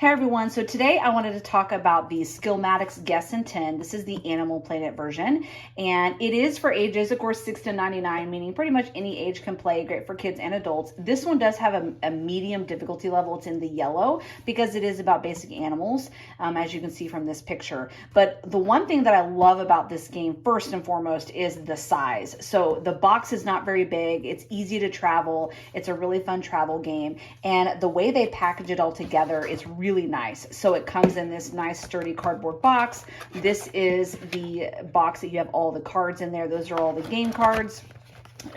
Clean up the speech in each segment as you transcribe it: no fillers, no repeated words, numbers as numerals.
Hey everyone, so today I wanted to talk about the Skillmatics Guess in 10. This is the Animal Planet version, and it is for ages, of course, 6 to 99, meaning pretty much any age can play, great for kids and adults. This one does have a medium difficulty level. It's in the yellow because it is about basic animals, as you can see from this picture. But the one thing that I love about this game, first and foremost, is the size. So the box is not very big, it's easy to travel, it's a really fun travel game, and the way they package it all together is really nice. So it comes in this nice sturdy cardboard box. This is the box that you have all the cards in there. Those are all the game cards.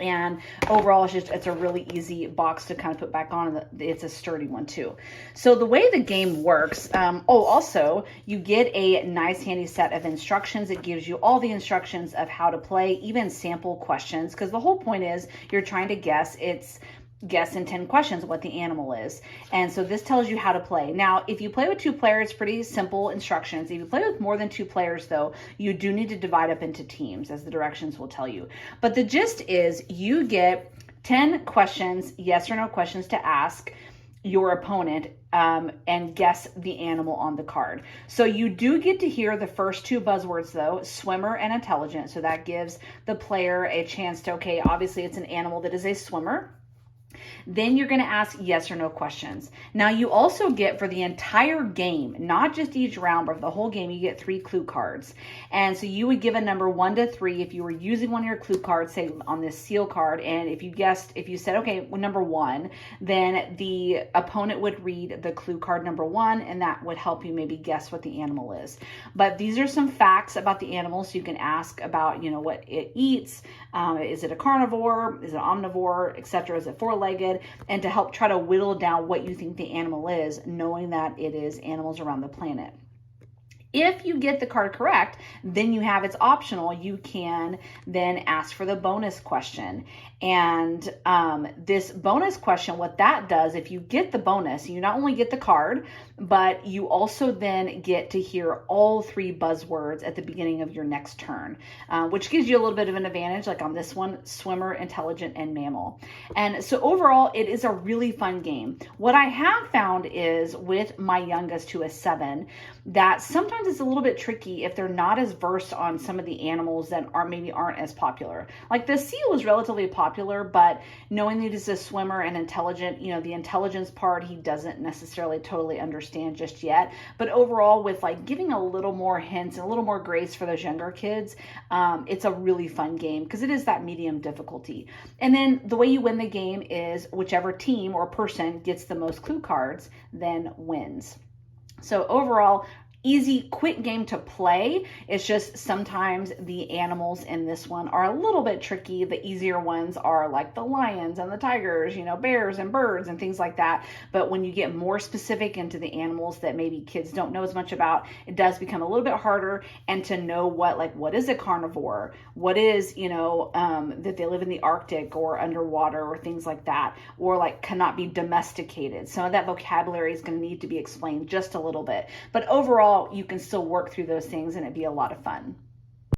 And overall, it's a really easy box to kind of put back on. It's a sturdy one too. So the way the game works, also you get a nice handy set of instructions. It gives you all the instructions of how to play, even sample questions, because the whole point is you're trying to guess in 10 questions what the animal is. And so this tells you how to play. Now, if you play with 2 players, pretty simple instructions. If you play with more than 2 players though, you do need to divide up into teams, as the directions will tell you. But the gist is you get 10 questions, yes or no questions, to ask your opponent and guess the animal on the card. So you do get to hear the first 2 buzzwords though, swimmer and intelligent. So that gives the player a chance to, okay, obviously it's an animal that is a swimmer. Then you're going to ask yes or no questions. Now you also get, for the entire game, not just each round, but for the whole game, you get 3 clue cards. And so you would give a number 1 to 3 if you were using one of your clue cards, say on this seal card. And if you said, okay, well, number 1, then the opponent would read the clue card number 1, and that would help you maybe guess what the animal is. But these are some facts about the animal. So you can ask about, what it eats. Is it a carnivore? Is it omnivore, etc.? Is it 4-legged? And to help try to whittle down what you think the animal is, knowing that it is animals around the planet. If you get the card correct, then it's optional. You can then ask for the bonus question. And this bonus question, what that does, if you get the bonus, you not only get the card, but you also then get to hear all 3 buzzwords at the beginning of your next turn, which gives you a little bit of an advantage, like on this one, swimmer, intelligent, and mammal. And so overall, it is a really fun game. What I have found is with my youngest, who is 7, that sometimes it's a little bit tricky if they're not as versed on some of the animals that aren't as popular. Like the seal is relatively popular, but knowing that he's a swimmer and intelligent, the intelligence part, he doesn't necessarily totally understand just yet. But overall, with like giving a little more hints and a little more grace for those younger kids, it's a really fun game because it is that medium difficulty. And then the way you win the game is whichever team or person gets the most clue cards then wins. So overall, easy, quick game to play. It's just sometimes the animals in this one are a little bit tricky. The easier ones are like the lions and the tigers, bears and birds and things like that. But when you get more specific into the animals that maybe kids don't know as much about, it does become a little bit harder. And to know what is a carnivore, what is, that they live in the Arctic or underwater or things like that, or like cannot be domesticated. Some of that vocabulary is going to need to be explained just a little bit. But overall, you can still work through those things and it'd be a lot of fun.